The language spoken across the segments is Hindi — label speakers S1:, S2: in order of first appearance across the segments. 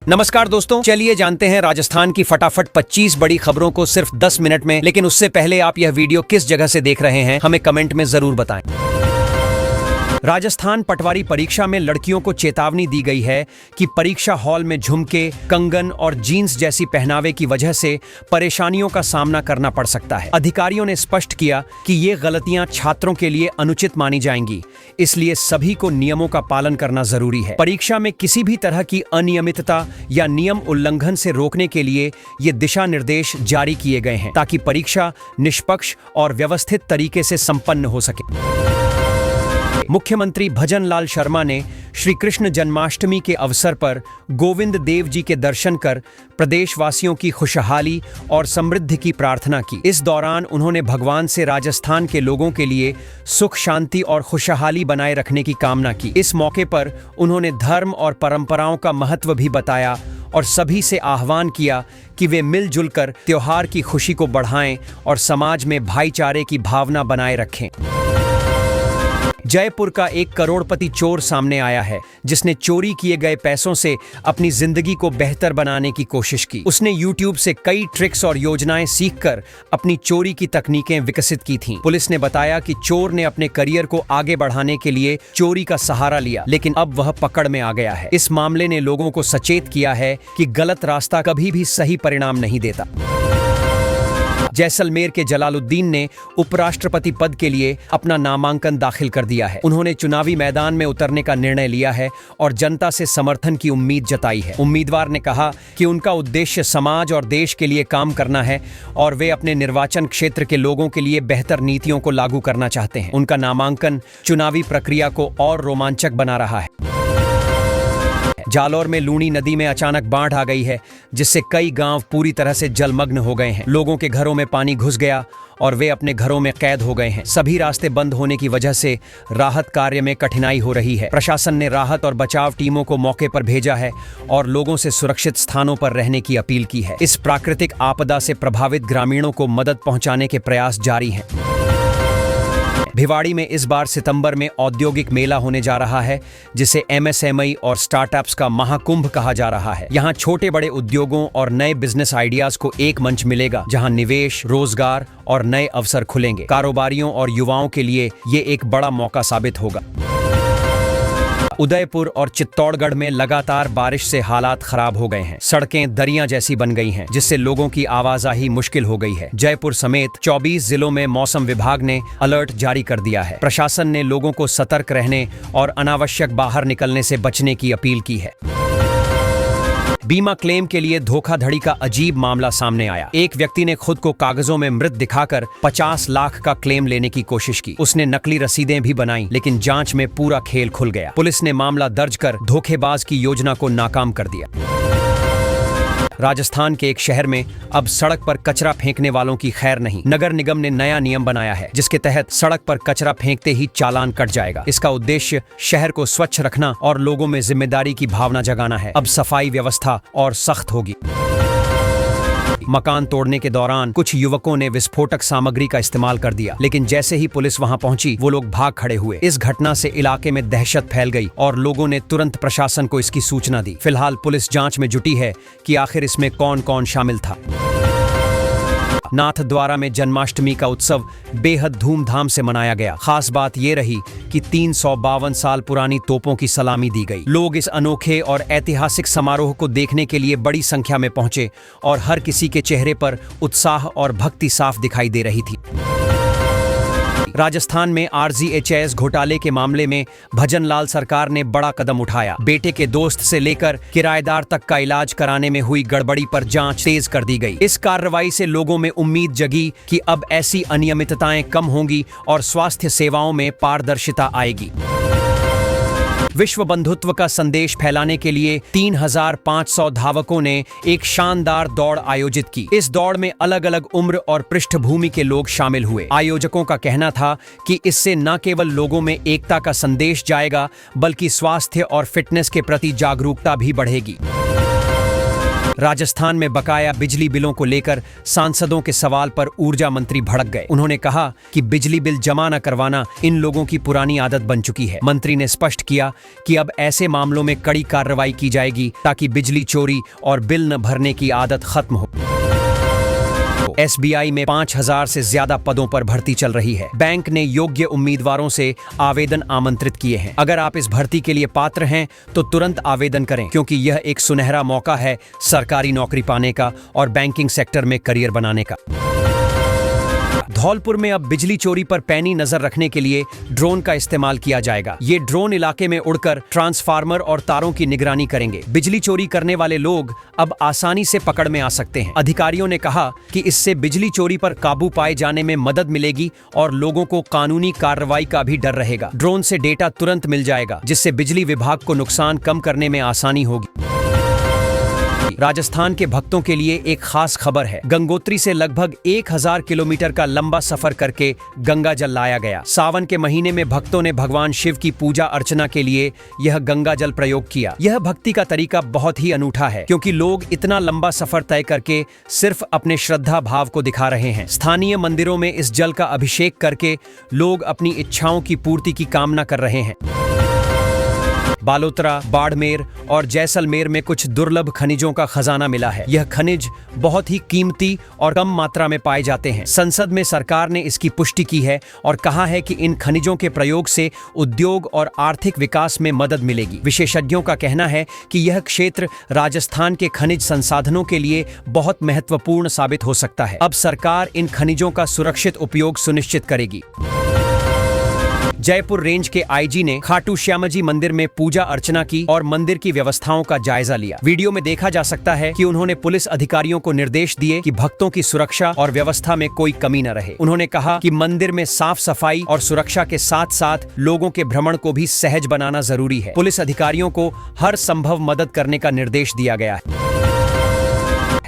S1: नमस्कार दोस्तों, चलिए जानते हैं राजस्थान की फटाफट 25 बड़ी खबरों को सिर्फ 10 मिनट में। लेकिन उससे पहले आप यह वीडियो किस जगह से देख रहे हैं हमें कमेंट में जरूर बताएं। राजस्थान पटवारी परीक्षा में लड़कियों को चेतावनी दी गई है कि परीक्षा हॉल में झुमके, कंगन और जीन्स जैसी पहनावे की वजह से परेशानियों का सामना करना पड़ सकता है। अधिकारियों ने स्पष्ट किया कि ये गलतियां छात्रों के लिए अनुचित मानी जाएंगी, इसलिए सभी को नियमों का पालन करना जरूरी है। परीक्षा में किसी भी तरह की अनियमितता या नियम उल्लंघन से रोकने के लिए ये दिशा निर्देश जारी किए गए हैं ताकि परीक्षा निष्पक्ष और व्यवस्थित तरीके से संपन्न हो सके। मुख्यमंत्री भजन लाल शर्मा ने श्री कृष्ण जन्माष्टमी के अवसर पर गोविंद देव जी के दर्शन कर प्रदेशवासियों की खुशहाली और समृद्धि की प्रार्थना की। इस दौरान उन्होंने भगवान से राजस्थान के लोगों के लिए सुख, शांति और खुशहाली बनाए रखने की कामना की। इस मौके पर उन्होंने धर्म और परंपराओं का महत्व भी बताया और सभी से आह्वान किया कि वे मिलजुल कर त्योहार की खुशी को बढ़ाएं और समाज में भाईचारे की भावना बनाए रखें। जयपुर का एक करोड़पति चोर सामने आया है जिसने चोरी किए गए पैसों से अपनी जिंदगी को बेहतर बनाने की कोशिश की। उसने YouTube से कई ट्रिक्स और योजनाएं सीखकर अपनी चोरी की तकनीकें विकसित की थीं। पुलिस ने बताया कि चोर ने अपने करियर को आगे बढ़ाने के लिए चोरी का सहारा लिया, लेकिन अब वह पकड़ में आ गया है। इस मामले ने लोगों को सचेत किया है कि गलत रास्ता कभी भी सही परिणाम नहीं देता। जैसलमेर के जलालुद्दीन ने उपराष्ट्रपति पद के लिए अपना नामांकन दाखिल कर दिया है। उन्होंने चुनावी मैदान में उतरने का निर्णय लिया है और जनता से समर्थन की उम्मीद जताई है। उम्मीदवार ने कहा कि उनका उद्देश्य समाज और देश के लिए काम करना है और वे अपने निर्वाचन क्षेत्र के लोगों के लिए बेहतर नीतियों को लागू करना चाहते हैं। उनका नामांकन चुनावी प्रक्रिया को और रोमांचक बना रहा है। जालौर में लूणी नदी में अचानक बाढ़ आ गई है, जिससे कई गांव पूरी तरह से जलमग्न हो गए हैं। लोगों के घरों में पानी घुस गया और वे अपने घरों में कैद हो गए हैं। सभी रास्ते बंद होने की वजह से राहत कार्य में कठिनाई हो रही है। प्रशासन ने राहत और बचाव टीमों को मौके पर भेजा है और लोगों से सुरक्षित स्थानों पर रहने की अपील की है। इस प्राकृतिक आपदा से प्रभावित ग्रामीणों को मदद पहुंचाने के प्रयास जारी हैं। भिवाड़ी में इस बार सितंबर में औद्योगिक मेला होने जा रहा है, जिसे MSME और स्टार्टअप्स का महाकुंभ कहा जा रहा है। यहाँ छोटे बड़े उद्योगों और नए बिजनेस आइडियाज को एक मंच मिलेगा, जहाँ निवेश, रोजगार और नए अवसर खुलेंगे। कारोबारियों और युवाओं के लिए ये एक बड़ा मौका साबित होगा। उदयपुर और चित्तौड़गढ़ में लगातार बारिश से हालात खराब हो गए हैं। सड़कें दरिया जैसी बन गई हैं, जिससे लोगों की आवाजाही मुश्किल हो गई है। जयपुर समेत 24 जिलों में मौसम विभाग ने अलर्ट जारी कर दिया है। प्रशासन ने लोगों को सतर्क रहने और अनावश्यक बाहर निकलने से बचने की अपील की है। बीमा क्लेम के लिए धोखाधड़ी का अजीब मामला सामने आया। एक व्यक्ति ने खुद को कागजों में मृत दिखाकर 50 लाख का क्लेम लेने की कोशिश की। उसने नकली रसीदें भी बनाई, लेकिन जांच में पूरा खेल खुल गया। पुलिस ने मामला दर्ज कर धोखेबाज की योजना को नाकाम कर दिया। राजस्थान के एक शहर में अब सड़क पर कचरा फेंकने वालों की खैर नहीं। नगर निगम ने नया नियम बनाया है, जिसके तहत सड़क पर कचरा फेंकते ही चालान कट जाएगा। इसका उद्देश्य शहर को स्वच्छ रखना और लोगों में जिम्मेदारी की भावना जगाना है। अब सफाई व्यवस्था और सख्त होगी। मकान तोड़ने के दौरान कुछ युवकों ने विस्फोटक सामग्री का इस्तेमाल कर दिया, लेकिन जैसे ही पुलिस वहां पहुंची, वो लोग भाग खड़े हुए। इस घटना से इलाके में दहशत फैल गई और लोगों ने तुरंत प्रशासन को इसकी सूचना दी। फिलहाल पुलिस जांच में जुटी है कि आखिर इसमें कौन कौन शामिल था। नाथद्वारा में जन्माष्टमी का उत्सव बेहद धूमधाम से मनाया गया। खास बात ये रही कि 352 साल पुरानी तोपों की सलामी दी गई। लोग इस अनोखे और ऐतिहासिक समारोह को देखने के लिए बड़ी संख्या में पहुंचे और हर किसी के चेहरे पर उत्साह और भक्ति साफ दिखाई दे रही थी। राजस्थान में RGHS घोटाले के मामले में भजन लाल सरकार ने बड़ा कदम उठाया। बेटे के दोस्त से लेकर किराएदार तक का इलाज कराने में हुई गड़बड़ी पर जांच तेज कर दी गई। इस कार्रवाई से लोगों में उम्मीद जगी कि अब ऐसी अनियमितताएं कम होंगी और स्वास्थ्य सेवाओं में पारदर्शिता आएगी। विश्व बंधुत्व का संदेश फैलाने के लिए 3500 धावकों ने एक शानदार दौड़ आयोजित की। इस दौड़ में अलग अलग उम्र और पृष्ठभूमि के लोग शामिल हुए। आयोजकों का कहना था कि इससे न केवल लोगों में एकता का संदेश जाएगा, बल्कि स्वास्थ्य और फिटनेस के प्रति जागरूकता भी बढ़ेगी। राजस्थान में बकाया बिजली बिलों को लेकर सांसदों के सवाल पर ऊर्जा मंत्री भड़क गए। उन्होंने कहा कि बिजली बिल जमा न करवाना इन लोगों की पुरानी आदत बन चुकी है। मंत्री ने स्पष्ट किया कि अब ऐसे मामलों में कड़ी कार्रवाई की जाएगी ताकि बिजली चोरी और बिल न भरने की आदत खत्म हो। SBI में 5000 से ज्यादा पदों पर भर्ती चल रही है। बैंक ने योग्य उम्मीदवारों से आवेदन आमंत्रित किए हैं। अगर आप इस भर्ती के लिए पात्र हैं तो तुरंत आवेदन करें, क्योंकि यह एक सुनहरा मौका है सरकारी नौकरी पाने का और बैंकिंग सेक्टर में करियर बनाने का। धौलपुर में अब बिजली चोरी पर पैनी नजर रखने के लिए ड्रोन का इस्तेमाल किया जाएगा। ये ड्रोन इलाके में उड़कर ट्रांसफार्मर और तारों की निगरानी करेंगे। बिजली चोरी करने वाले लोग अब आसानी से पकड़ में आ सकते हैं। अधिकारियों ने कहा कि इससे बिजली चोरी पर काबू पाए जाने में मदद मिलेगी और लोगों को कानूनी कार्रवाई का भी डर रहेगा। ड्रोन से डेटा तुरंत मिल जाएगा, जिससे बिजली विभाग को नुकसान कम करने में आसानी होगी। राजस्थान के भक्तों के लिए एक खास खबर है। गंगोत्री से लगभग 1000 किलोमीटर का लंबा सफर करके गंगा जल लाया गया। सावन के महीने में भक्तों ने भगवान शिव की पूजा अर्चना के लिए यह गंगा जल प्रयोग किया। यह भक्ति का तरीका बहुत ही अनूठा है, क्योंकि लोग इतना लंबा सफर तय करके सिर्फ अपने श्रद्धा भाव को दिखा रहे हैं। स्थानीय मंदिरों में इस जल का अभिषेक करके लोग अपनी इच्छाओं की पूर्ति की कामना कर रहे हैं। बालोतरा, बाड़मेर और जैसलमेर में कुछ दुर्लभ खनिजों का खजाना मिला है। यह खनिज बहुत ही कीमती और कम मात्रा में पाए जाते हैं। संसद में सरकार ने इसकी पुष्टि की है और कहा है कि इन खनिजों के प्रयोग से उद्योग और आर्थिक विकास में मदद मिलेगी। विशेषज्ञों का कहना है कि यह क्षेत्र राजस्थान के खनिज संसाधनों के लिए बहुत महत्वपूर्ण साबित हो सकता है। अब सरकार इन खनिजों का सुरक्षित उपयोग सुनिश्चित करेगी। जयपुर रेंज के IG ने खाटू श्यामजी मंदिर में पूजा अर्चना की और मंदिर की व्यवस्थाओं का जायजा लिया। वीडियो में देखा जा सकता है कि उन्होंने पुलिस अधिकारियों को निर्देश दिए कि भक्तों की सुरक्षा और व्यवस्था में कोई कमी न रहे। उन्होंने कहा कि मंदिर में साफ सफाई और सुरक्षा के साथ साथ लोगों के भ्रमण को भी सहज बनाना जरूरी है। पुलिस अधिकारियों को हर संभव मदद करने का निर्देश दिया गया है।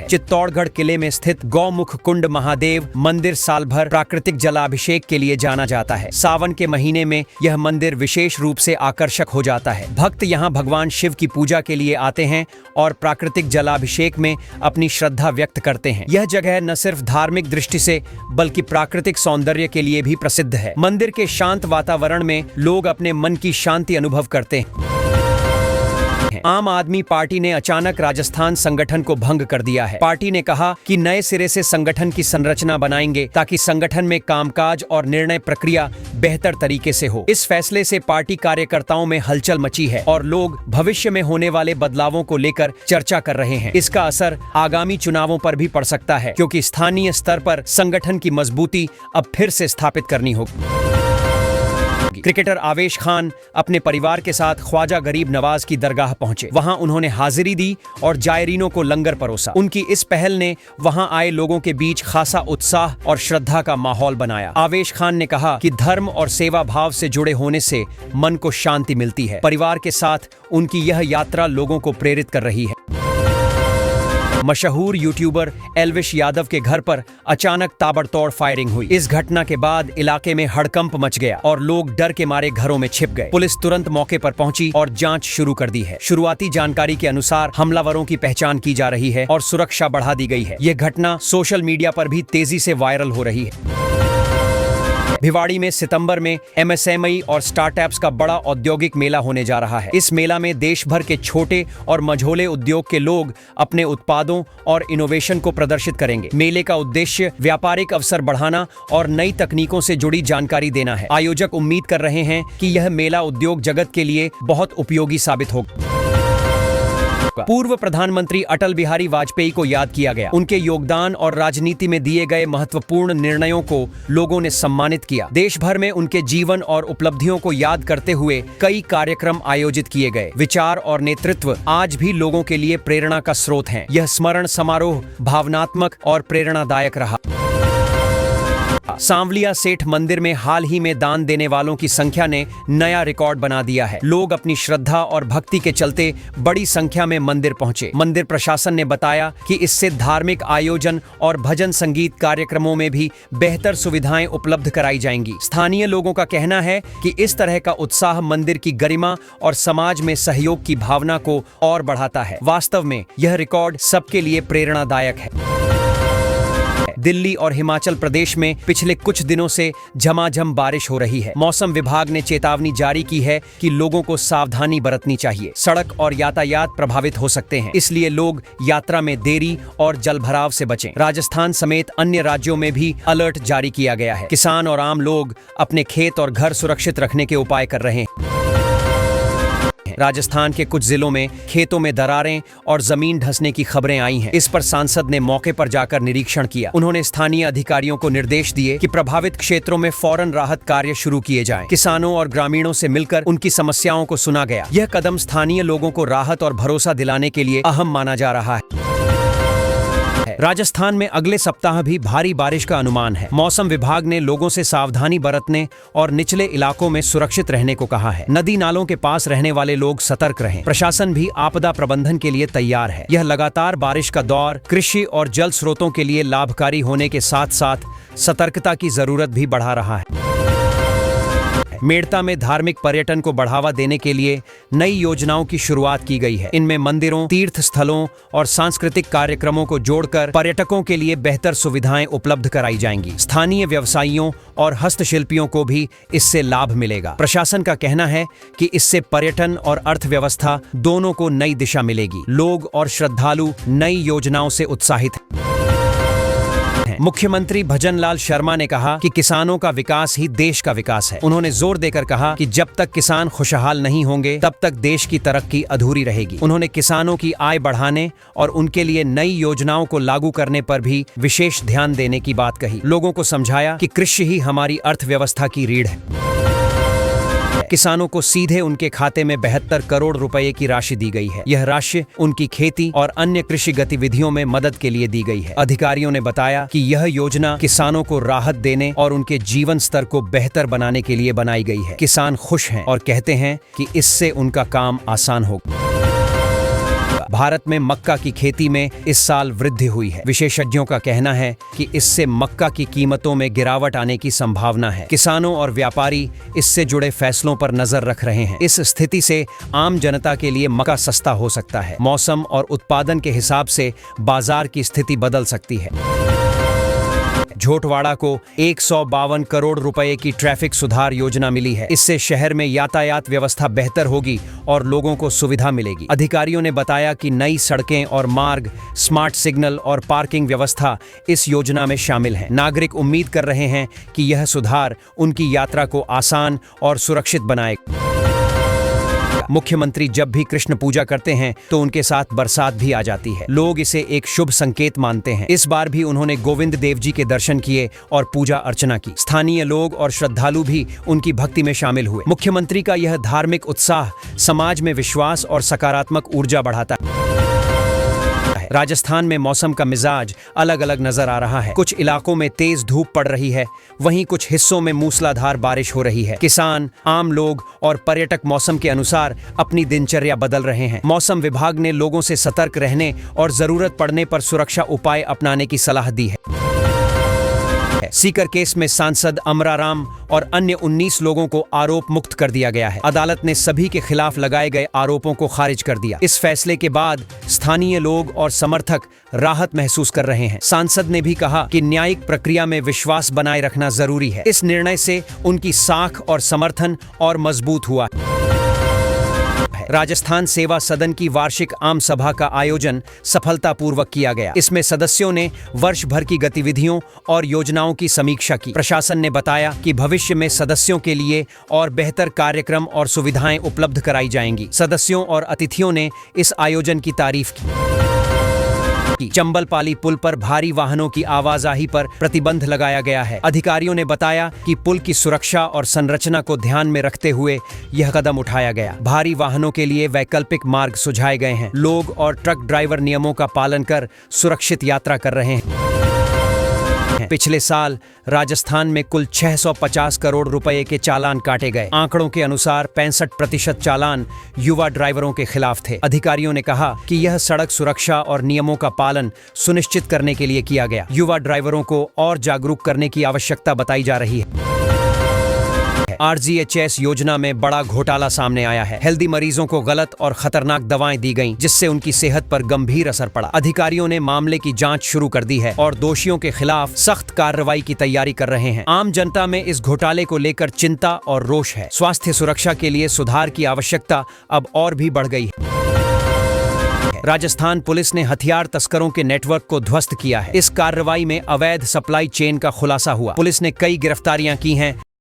S1: चित्तौड़गढ़ किले में स्थित गौमुख कुंड महादेव मंदिर साल भर प्राकृतिक जलाभिषेक के लिए जाना जाता है। सावन के महीने में यह मंदिर विशेष रूप से आकर्षक हो जाता है। भक्त यहाँ भगवान शिव की पूजा के लिए आते हैं और प्राकृतिक जलाभिषेक में अपनी श्रद्धा व्यक्त करते हैं। यह जगह न सिर्फ धार्मिक दृष्टि से बल्कि प्राकृतिक सौंदर्य के लिए भी प्रसिद्ध है। मंदिर के शांत वातावरण में लोग अपने मन की शांति अनुभव करते हैं। आम आदमी पार्टी ने अचानक राजस्थान संगठन को भंग कर दिया है। पार्टी ने कहा कि नए सिरे से संगठन की संरचना बनाएंगे ताकि संगठन में कामकाज और निर्णय प्रक्रिया बेहतर तरीके से हो। इस फैसले से पार्टी कार्यकर्ताओं में हलचल मची है और लोग भविष्य में होने वाले बदलावों को लेकर चर्चा कर रहे हैं। इसका असर आगामी चुनावों पर भी पड़ सकता है, क्योंकि स्थानीय स्तर पर संगठन की मजबूती अब फिर से स्थापित करनी होगी। क्रिकेटर आवेश खान अपने परिवार के साथ ख्वाजा गरीब नवाज की दरगाह पहुंचे। वहां उन्होंने हाजिरी दी और जायरीनों को लंगर परोसा। उनकी इस पहल ने वहां आए लोगों के बीच खासा उत्साह और श्रद्धा का माहौल बनाया। आवेश खान ने कहा कि धर्म और सेवा भाव से जुड़े होने से मन को शांति मिलती है। परिवार के साथ उनकी यह यात्रा लोगों को प्रेरित कर रही है। मशहूर यूट्यूबर एल्विश यादव के घर पर अचानक ताबड़तोड़ फायरिंग हुई। इस घटना के बाद इलाके में हड़कंप मच गया और लोग डर के मारे घरों में छिप गए। पुलिस तुरंत मौके पर पहुंची और जांच शुरू कर दी है। शुरुआती जानकारी के अनुसार हमलावरों की पहचान की जा रही है और सुरक्षा बढ़ा दी गई है। यह घटना सोशल मीडिया पर भी तेजी से वायरल हो रही है। भिवाड़ी में सितंबर में MSME और स्टार्टअप्स का बड़ा औद्योगिक मेला होने जा रहा है। इस मेला में देश भर के छोटे और मझोले उद्योग के लोग अपने उत्पादों और इनोवेशन को प्रदर्शित करेंगे। मेले का उद्देश्य व्यापारिक अवसर बढ़ाना और नई तकनीकों से जुड़ी जानकारी देना है। आयोजक उम्मीद कर रहे हैं कि यह मेला उद्योग जगत के लिए बहुत उपयोगी साबित होगा। पूर्व प्रधानमंत्री अटल बिहारी वाजपेयी को याद किया गया। उनके योगदान और राजनीति में दिए गए महत्वपूर्ण निर्णयों को लोगों ने सम्मानित किया। देश भर में उनके जीवन और उपलब्धियों को याद करते हुए कई कार्यक्रम आयोजित किए गए। विचार और नेतृत्व आज भी लोगों के लिए प्रेरणा का स्रोत हैं। यह स्मरण समारोह भावनात्मक और प्रेरणादायक रहा। सांवलिया सेठ मंदिर में हाल ही में दान देने वालों की संख्या ने नया रिकॉर्ड बना दिया है। लोग अपनी श्रद्धा और भक्ति के चलते बड़ी संख्या में मंदिर पहुंचे। मंदिर प्रशासन ने बताया कि इससे धार्मिक आयोजन और भजन संगीत कार्यक्रमों में भी बेहतर सुविधाएं उपलब्ध कराई जाएंगी। स्थानीय लोगों का कहना है कि इस तरह का उत्साह मंदिर की गरिमा और समाज में सहयोग की भावना को और बढ़ाता है। वास्तव में यह रिकॉर्ड सबके लिए प्रेरणादायक है। दिल्ली और हिमाचल प्रदेश में पिछले कुछ दिनों से झमाझम बारिश हो रही है। मौसम विभाग ने चेतावनी जारी की है कि लोगों को सावधानी बरतनी चाहिए। सड़क और यातायात प्रभावित हो सकते हैं, इसलिए लोग यात्रा में देरी और जलभराव से बचें। राजस्थान समेत अन्य राज्यों में भी अलर्ट जारी किया गया है। किसान और आम लोग अपने खेत और घर सुरक्षित रखने के उपाय कर रहे हैं। राजस्थान के कुछ जिलों में खेतों में दरारें और जमीन धंसने की खबरें आई हैं। इस पर सांसद ने मौके पर जाकर निरीक्षण किया। उन्होंने स्थानीय अधिकारियों को निर्देश दिए कि प्रभावित क्षेत्रों में फौरन राहत कार्य शुरू किए जाएं। किसानों और ग्रामीणों से मिलकर उनकी समस्याओं को सुना गया। यह कदम स्थानीय लोगों को राहत और भरोसा दिलाने के लिए अहम माना जा रहा है। राजस्थान में अगले सप्ताह भी भारी बारिश का अनुमान है। मौसम विभाग ने लोगों से सावधानी बरतने और निचले इलाकों में सुरक्षित रहने को कहा है। नदी नालों के पास रहने वाले लोग सतर्क रहें। प्रशासन भी आपदा प्रबंधन के लिए तैयार है। यह लगातार बारिश का दौर कृषि और जल स्रोतों के लिए लाभकारी होने के साथ साथ सतर्कता की जरूरत भी बढ़ा रहा है। मेड़ता में धार्मिक पर्यटन को बढ़ावा देने के लिए नई योजनाओं की शुरुआत की गई है। इनमें मंदिरों, तीर्थ स्थलों और सांस्कृतिक कार्यक्रमों को जोड़कर पर्यटकों के लिए बेहतर सुविधाएं उपलब्ध कराई जाएंगी। स्थानीय व्यवसायियों और हस्तशिल्पियों को भी इससे लाभ मिलेगा। प्रशासन का कहना है कि इससे पर्यटन और अर्थव्यवस्था दोनों को नई दिशा मिलेगी। लोग और श्रद्धालु नई योजनाओं से उत्साहित हैं। मुख्यमंत्री भजनलाल शर्मा ने कहा कि किसानों का विकास ही देश का विकास है। उन्होंने जोर देकर कहा कि जब तक किसान खुशहाल नहीं होंगे तब तक देश की तरक्की अधूरी रहेगी। उन्होंने किसानों की आय बढ़ाने और उनके लिए नई योजनाओं को लागू करने पर भी विशेष ध्यान देने की बात कही। लोगों को समझाया कि कृषि ही हमारी अर्थव्यवस्था की रीढ़ है। किसानों को सीधे उनके खाते में 72 करोड़ रुपए की राशि दी गई है। यह राशि उनकी खेती और अन्य कृषि गतिविधियों में मदद के लिए दी गई है। अधिकारियों ने बताया कि यह योजना किसानों को राहत देने और उनके जीवन स्तर को बेहतर बनाने के लिए बनाई गई है। किसान खुश हैं और कहते हैं कि इससे उनका काम आसान होगा। भारत में मक्का की खेती में इस साल वृद्धि हुई है। विशेषज्ञों का कहना है कि इससे मक्का की कीमतों में गिरावट आने की संभावना है। किसानों और व्यापारी इससे जुड़े फैसलों पर नजर रख रहे हैं। इस स्थिति से आम जनता के लिए मक्का सस्ता हो सकता है। मौसम और उत्पादन के हिसाब से बाजार की स्थिति बदल सकती है। झोटवाड़ा को 152 करोड़ रुपए की ट्रैफिक सुधार योजना मिली है। इससे शहर में यातायात व्यवस्था बेहतर होगी और लोगों को सुविधा मिलेगी। अधिकारियों ने बताया कि नई सड़कें और मार्ग, स्मार्ट सिग्नल और पार्किंग व्यवस्था इस योजना में शामिल है। नागरिक उम्मीद कर रहे हैं कि यह सुधार उनकी यात्रा को आसान और सुरक्षित बनाएगा। मुख्यमंत्री जब भी कृष्ण पूजा करते हैं तो उनके साथ बरसात भी आ जाती है। लोग इसे एक शुभ संकेत मानते हैं। इस बार भी उन्होंने गोविंद देव जी के दर्शन किए और पूजा अर्चना की। स्थानीय लोग और श्रद्धालु भी उनकी भक्ति में शामिल हुए। मुख्यमंत्री का यह धार्मिक उत्साह समाज में विश्वास और सकारात्मक ऊर्जा बढ़ाता है। राजस्थान में मौसम का मिजाज अलग अलग नजर आ रहा है। कुछ इलाकों में तेज धूप पड़ रही है, वहीं कुछ हिस्सों में मूसलाधार बारिश हो रही है। किसान, आम लोग और पर्यटक मौसम के अनुसार अपनी दिनचर्या बदल रहे हैं। मौसम विभाग ने लोगों से सतर्क रहने और जरूरत पड़ने पर सुरक्षा उपाय अपनाने की सलाह दी है। सीकर केस में सांसद अमराराम और अन्य 19 लोगों को आरोप मुक्त कर दिया गया है। अदालत ने सभी के खिलाफ लगाए गए आरोपों को खारिज कर दिया। इस फैसले के बाद स्थानीय लोग और समर्थक राहत महसूस कर रहे हैं। सांसद ने भी कहा कि न्यायिक प्रक्रिया में विश्वास बनाए रखना जरूरी है। इस निर्णय से उनकी साख और समर्थन और मजबूत हुआ। राजस्थान सेवा सदन की वार्षिक आम सभा का आयोजन सफलतापूर्वक किया गया। इसमें सदस्यों ने वर्ष भर की गतिविधियों और योजनाओं की समीक्षा की। प्रशासन ने बताया कि भविष्य में सदस्यों के लिए और बेहतर कार्यक्रम और सुविधाएं उपलब्ध कराई जाएंगी। सदस्यों और अतिथियों ने इस आयोजन की तारीफ की। चंबलपाली पुल पर भारी वाहनों की आवाजाही पर प्रतिबंध लगाया गया है। अधिकारियों ने बताया कि पुल की सुरक्षा और संरचना को ध्यान में रखते हुए यह कदम उठाया गया। भारी वाहनों के लिए वैकल्पिक मार्ग सुझाए गए हैं। लोग और ट्रक ड्राइवर नियमों का पालन कर सुरक्षित यात्रा कर रहे हैं। पिछले साल राजस्थान में कुल 650 करोड़ रुपए के चालान काटे गए। आंकड़ों के अनुसार 65% चालान युवा ड्राइवरों के खिलाफ थे। अधिकारियों ने कहा कि यह सड़क सुरक्षा और नियमों का पालन सुनिश्चित करने के लिए किया गया। युवा ड्राइवरों को और जागरूक करने की आवश्यकता बताई जा रही है। RGHS योजना में बड़ा घोटाला सामने आया है। हेल्दी मरीजों को गलत और खतरनाक दवाएं दी गईं, जिससे उनकी सेहत पर गंभीर असर पड़ा। अधिकारियों ने मामले की जांच शुरू कर दी है और दोषियों के खिलाफ सख्त कार्रवाई की तैयारी कर रहे हैं। आम जनता में इस घोटाले को लेकर चिंता और रोष है। स्वास्थ्य सुरक्षा के लिए सुधार की आवश्यकता अब और भी बढ़ गई है। राजस्थान पुलिस ने हथियार तस्करों के नेटवर्क को ध्वस्त किया है। इस कार्रवाई में अवैध सप्लाई चेन का खुलासा हुआ। पुलिस ने कई गिरफ्तारियां की हैं।